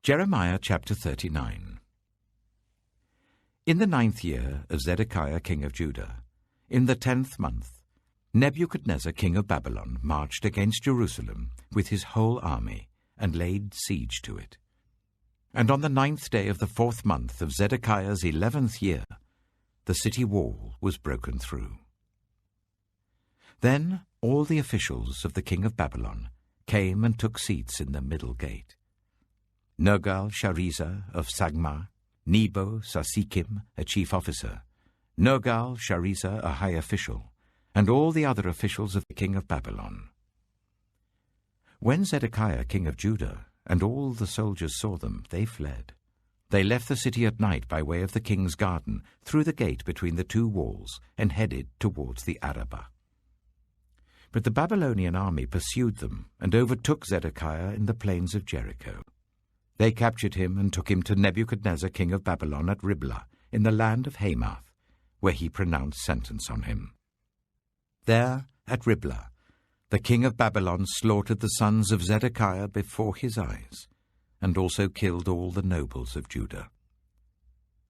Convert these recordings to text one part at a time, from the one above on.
Jeremiah chapter 39. In the 9th year of Zedekiah king of Judah, in the 10th month, Nebuchadnezzar king of Babylon marched against Jerusalem with his whole army and laid siege to it. And on the 9th day of the 4th month of Zedekiah's 11th year, the city wall was broken through. Then all the officials of the king of Babylon came and took seats in the middle gate. Nergal-Sharezer of Sagma, Nebo-Sarsekim, a chief officer, Nergal-Sharezer, a high official, and all the other officials of the king of Babylon. When Zedekiah king of Judah and all the soldiers saw them, they fled. They left the city at night by way of the king's garden, through the gate between the two walls, and headed towards the Arabah. But the Babylonian army pursued them and overtook Zedekiah in the plains of Jericho. They captured him and took him to Nebuchadnezzar king of Babylon at Riblah, in the land of Hamath, where he pronounced sentence on him. There, at Riblah, the king of Babylon slaughtered the sons of Zedekiah before his eyes, and also killed all the nobles of Judah.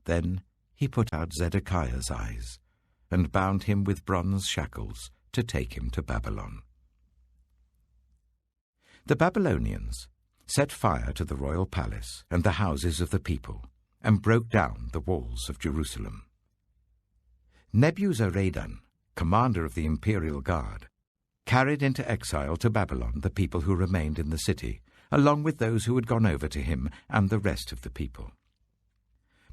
Then he put out Zedekiah's eyes, and bound him with bronze shackles to take him to Babylon. The Babylonians set fire to the royal palace and the houses of the people, and broke down the walls of Jerusalem. Nebuzaradan, commander of the imperial guard, carried into exile to Babylon the people who remained in the city, along with those who had gone over to him and the rest of the people.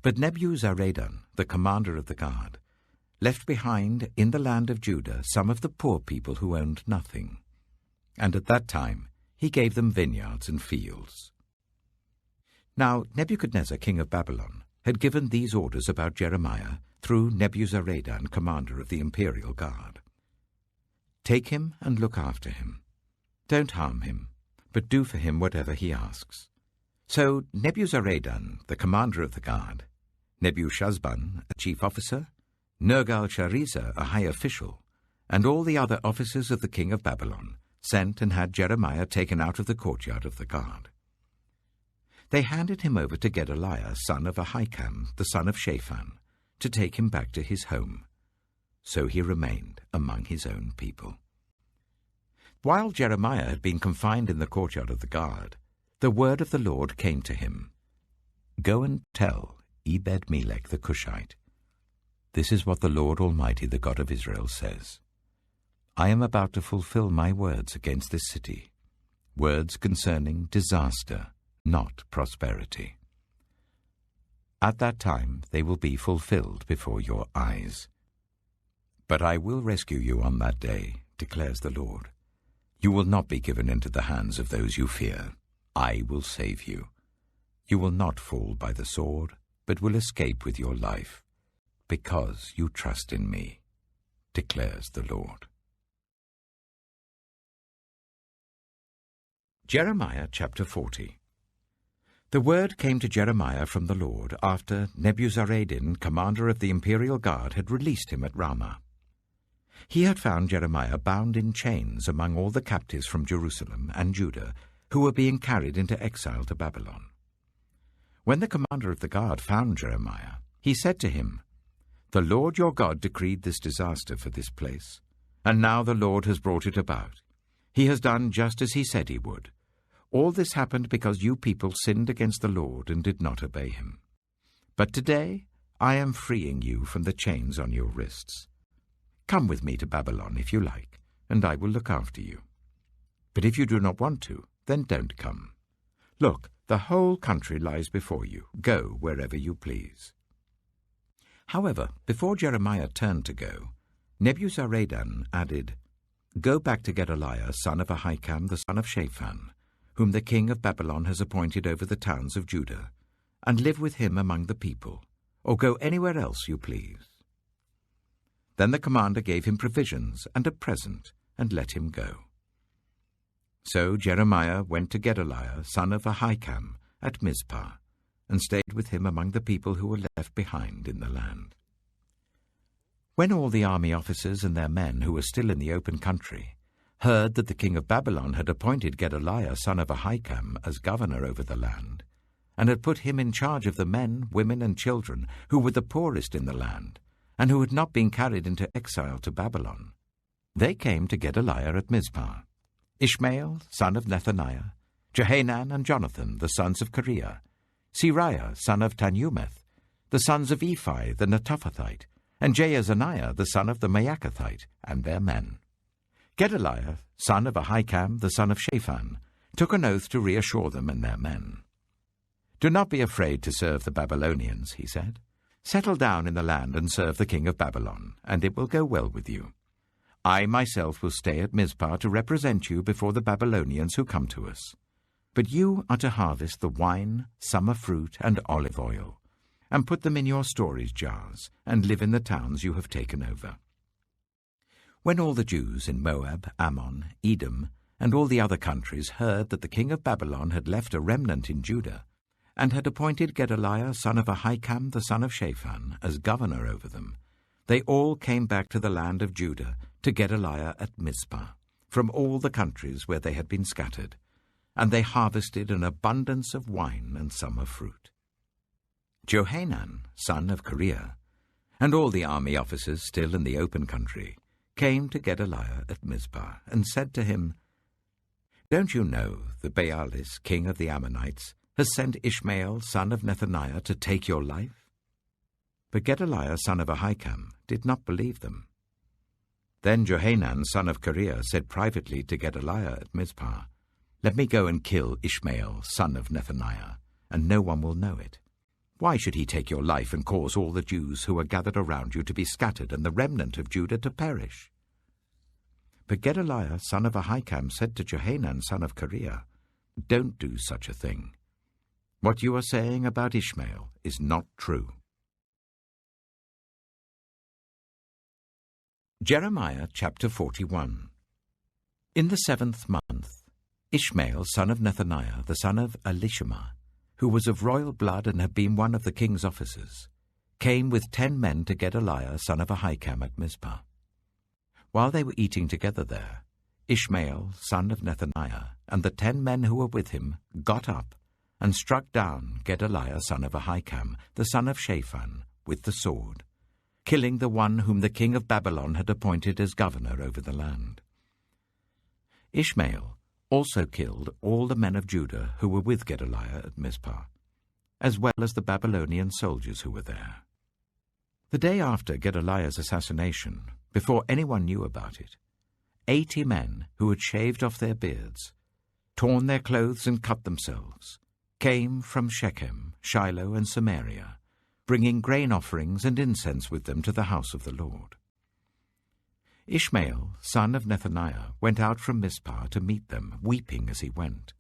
But Nebuzaradan, the commander of the guard, left behind in the land of Judah some of the poor people who owned nothing, and at that time he gave them vineyards and fields. Now Nebuchadnezzar king of Babylon had given these orders about Jeremiah through Nebuzaradan, commander of the imperial guard. Take him and look after him. Don't harm him, but do for him whatever he asks. So Nebuzaradan, the commander of the guard, Nebuchadnezzar, a chief officer, Nergal-Sharezer, a high official, and all the other officers of the king of Babylon sent and had Jeremiah taken out of the courtyard of the guard. They handed him over to Gedaliah, son of Ahikam, the son of Shaphan, to take him back to his home. So he remained among his own people. While Jeremiah had been confined in the courtyard of the guard, the word of the Lord came to him. Go and tell Ebed-Melech the Cushite, this is what the Lord Almighty, the God of Israel, says. I am about to fulfill my words against this city, words concerning disaster, not prosperity. At that time they will be fulfilled before your eyes. But I will rescue you on that day, declares the Lord. You will not be given into the hands of those you fear. I will save you. You will not fall by the sword, but will escape with your life, because you trust in me, declares the Lord. Jeremiah chapter 40. The word came to Jeremiah from the Lord after Nebuzaradan, commander of the imperial guard, had released him at Ramah. He had found Jeremiah bound in chains among all the captives from Jerusalem and Judah who were being carried into exile to Babylon. When the commander of the guard found Jeremiah, he said to him, The Lord your God decreed this disaster for this place, and now the Lord has brought it about. He has done just as he said he would. All this happened because you people sinned against the Lord and did not obey him. But today I am freeing you from the chains on your wrists. Come with me to Babylon if you like, and I will look after you. But if you do not want to, then don't come. Look, the whole country lies before you. Go wherever you please. However, before Jeremiah turned to go, Nebuzaradan added, Go back to Gedaliah, son of Ahikam, the son of Shaphan, whom the king of Babylon has appointed over the towns of Judah, and live with him among the people, or go anywhere else you please. Then the commander gave him provisions and a present, and let him go. So Jeremiah went to Gedaliah, son of Ahikam, at Mizpah, and stayed with him among the people who were left behind in the land. When all the army officers and their men who were still in the open country heard that the king of Babylon had appointed Gedaliah son of Ahikam as governor over the land, and had put him in charge of the men, women, and children who were the poorest in the land, and who had not been carried into exile to Babylon. They came to Gedaliah at Mizpah: Ishmael, son of Nethaniah, Jehanan and Jonathan, the sons of Kareah, Seraiah, son of Tanumeth, the sons of Ephi the Netophathite, and Jaazaniah, the son of the Maacathite, and their men. Gedaliah, son of Ahikam, the son of Shaphan, took an oath to reassure them and their men. "Do not be afraid to serve the Babylonians," he said. "Settle down in the land and serve the king of Babylon, and it will go well with you. I myself will stay at Mizpah to represent you before the Babylonians who come to us. But you are to harvest the wine, summer fruit, and olive oil, and put them in your storage jars, and live in the towns you have taken over." When all the Jews in Moab, Ammon, Edom, and all the other countries heard that the king of Babylon had left a remnant in Judah, and had appointed Gedaliah, son of Ahikam, the son of Shaphan, as governor over them, they all came back to the land of Judah, to Gedaliah at Mizpah, from all the countries where they had been scattered, and they harvested an abundance of wine and summer fruit. Johanan, son of Kareah, and all the army officers still in the open country, came to Gedaliah at Mizpah, and said to him, "Don't you know that Baalis, king of the Ammonites, has sent Ishmael, son of Nethaniah, to take your life?" But Gedaliah, son of Ahikam, did not believe them. Then Johanan, son of Kareah, said privately to Gedaliah at Mizpah, "Let me go and kill Ishmael, son of Nethaniah, and no one will know it. Why should he take your life and cause all the Jews who are gathered around you to be scattered and the remnant of Judah to perish?" But Gedaliah, son of Ahikam, said to Johanan, son of Kareah, "Don't do such a thing. What you are saying about Ishmael is not true." Jeremiah chapter 41. In the 7th month, Ishmael, son of Nethaniah, the son of Elishama, who was of royal blood and had been one of the king's officers, came with 10 men to Gedaliah, son of Ahikam, at Mizpah. While they were eating together there, Ishmael, son of Nethaniah, and the 10 men who were with him got up and struck down Gedaliah, son of Ahikam, the son of Shaphan, with the sword, killing the one whom the king of Babylon had appointed as governor over the land. Ishmael also killed all the men of Judah who were with Gedaliah at Mizpah, as well as the Babylonian soldiers who were there. The day after Gedaliah's assassination, before anyone knew about it, 80 men who had shaved off their beards, torn their clothes and cut themselves, came from Shechem, Shiloh, and Samaria, bringing grain offerings and incense with them to the house of the Lord. Ishmael, son of Nethaniah, went out from Mizpah to meet them, weeping as he went.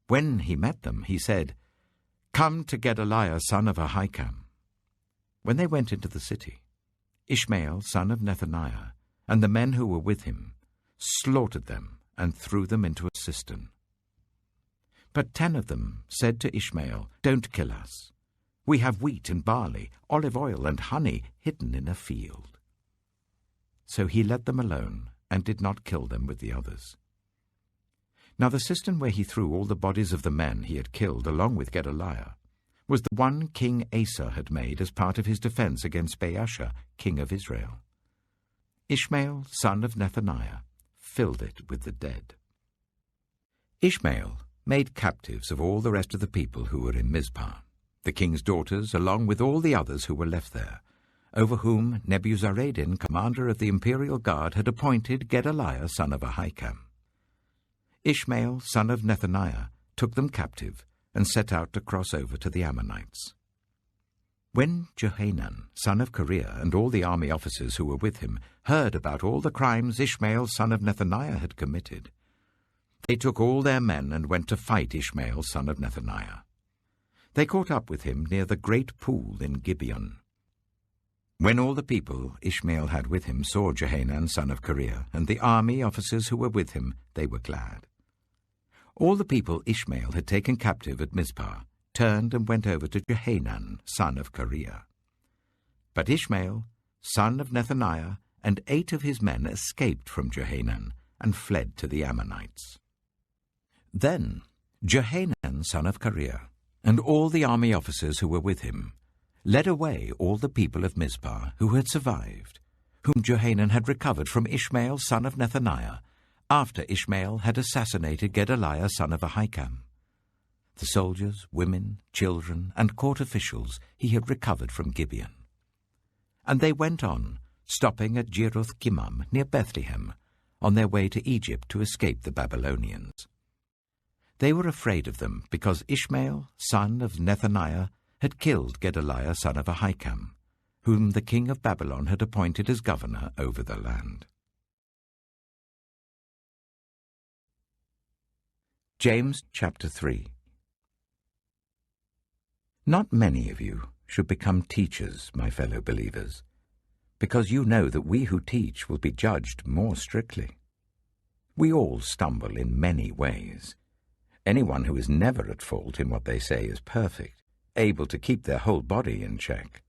When he met them, he said, "Come to Gedaliah, son of Ahikam." When they went into the city, Ishmael, son of Nethaniah, and the men who were with him slaughtered them and threw them into a cistern. But 10 of them said to Ishmael, "Don't kill us. We have wheat and barley, olive oil and honey hidden in a field." So he let them alone and did not kill them with the others. Now the cistern where he threw all the bodies of the men he had killed along with Gedaliah was the one King Asa had made as part of his defense against Baasha, king of Israel. Ishmael, son of Nethaniah, filled it with the dead. Ishmael made captives of all the rest of the people who were in Mizpah, the king's daughters, along with all the others who were left there, over whom Nebuzaradan, commander of the imperial guard, had appointed Gedaliah, son of Ahikam. Ishmael, son of Nethaniah, took them captive and set out to cross over to the Ammonites. When Johanan, son of Kareah, and all the army officers who were with him heard about all the crimes Ishmael, son of Nethaniah, had committed, they took all their men and went to fight Ishmael, son of Nethaniah. They caught up with him near the great pool in Gibeon. When all the people Ishmael had with him saw Johanan, son of Kareah, and the army officers who were with him, they were glad. All the people Ishmael had taken captive at Mizpah turned and went over to Johanan, son of Kareah. But Ishmael, son of Nethaniah, and 8 of his men escaped from Johanan and fled to the Ammonites. Then Johanan, son of Kareah, and all the army officers who were with him, led away all the people of Mizpah who had survived, whom Johanan had recovered from Ishmael son of Nethaniah, after Ishmael had assassinated Gedaliah son of Ahikam. The soldiers, women, children, and court officials he had recovered from Gibeon. And they went on, stopping at Jeruth-Kimmam near Bethlehem, on their way to Egypt to escape the Babylonians. They were afraid of them because Ishmael, son of Nethaniah, had killed Gedaliah son of Ahikam, whom the king of Babylon had appointed as governor over the land. James chapter 3. Not many of you should become teachers, my fellow believers, because you know that we who teach will be judged more strictly. We all stumble in many ways. Anyone who is never at fault in what they say is perfect, able to keep their whole body in check.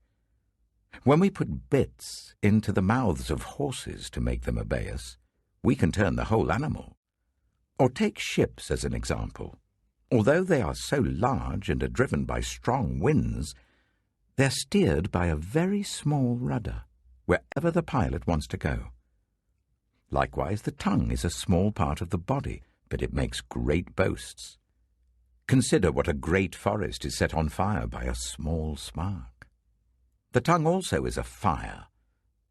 When we put bits into the mouths of horses to make them obey us, we can turn the whole animal. Or take ships as an example. Although they are so large and are driven by strong winds, they're steered by a very small rudder, wherever the pilot wants to go. Likewise, the tongue is a small part of the body, but it makes great boasts. Consider what a great forest is set on fire by a small spark. The tongue also is a fire,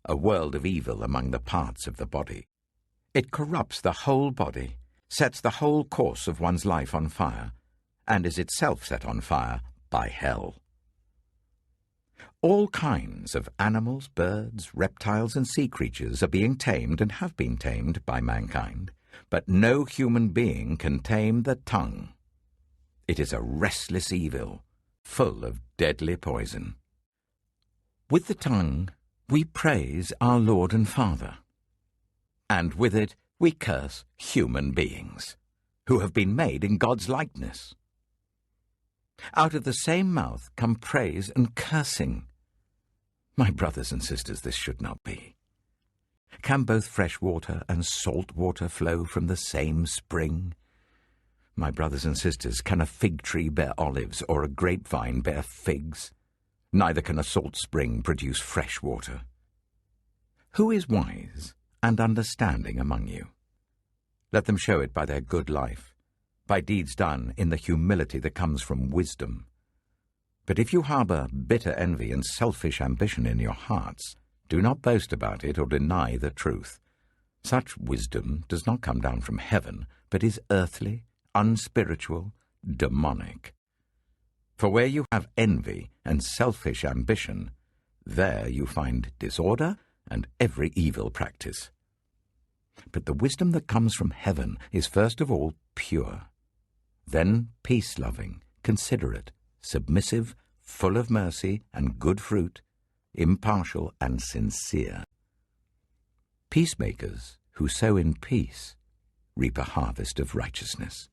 a world of evil among the parts of the body. It corrupts the whole body, sets the whole course of one's life on fire, and is itself set on fire by hell. All kinds of animals, birds, reptiles, and sea creatures are being tamed and have been tamed by mankind, but no human being can tame the tongue. It is a restless evil, full of deadly poison. With the tongue we praise our Lord and Father, and with it we curse human beings, who have been made in God's likeness. Out of the same mouth come praise and cursing. My brothers and sisters, this should not be. Can both fresh water and salt water flow from the same spring? My brothers and sisters, can a fig tree bear olives or a grapevine bear figs? Neither can a salt spring produce fresh water. Who is wise and understanding among you? Let them show it by their good life, by deeds done in the humility that comes from wisdom. But if you harbor bitter envy and selfish ambition in your hearts, do not boast about it or deny the truth. Such wisdom does not come down from heaven, but is earthly, unspiritual, demonic. For where you have envy and selfish ambition, there you find disorder and every evil practice. But the wisdom that comes from heaven is first of all pure, then peace-loving, considerate, submissive, full of mercy and good fruit, impartial and sincere. Peacemakers who sow in peace reap a harvest of righteousness.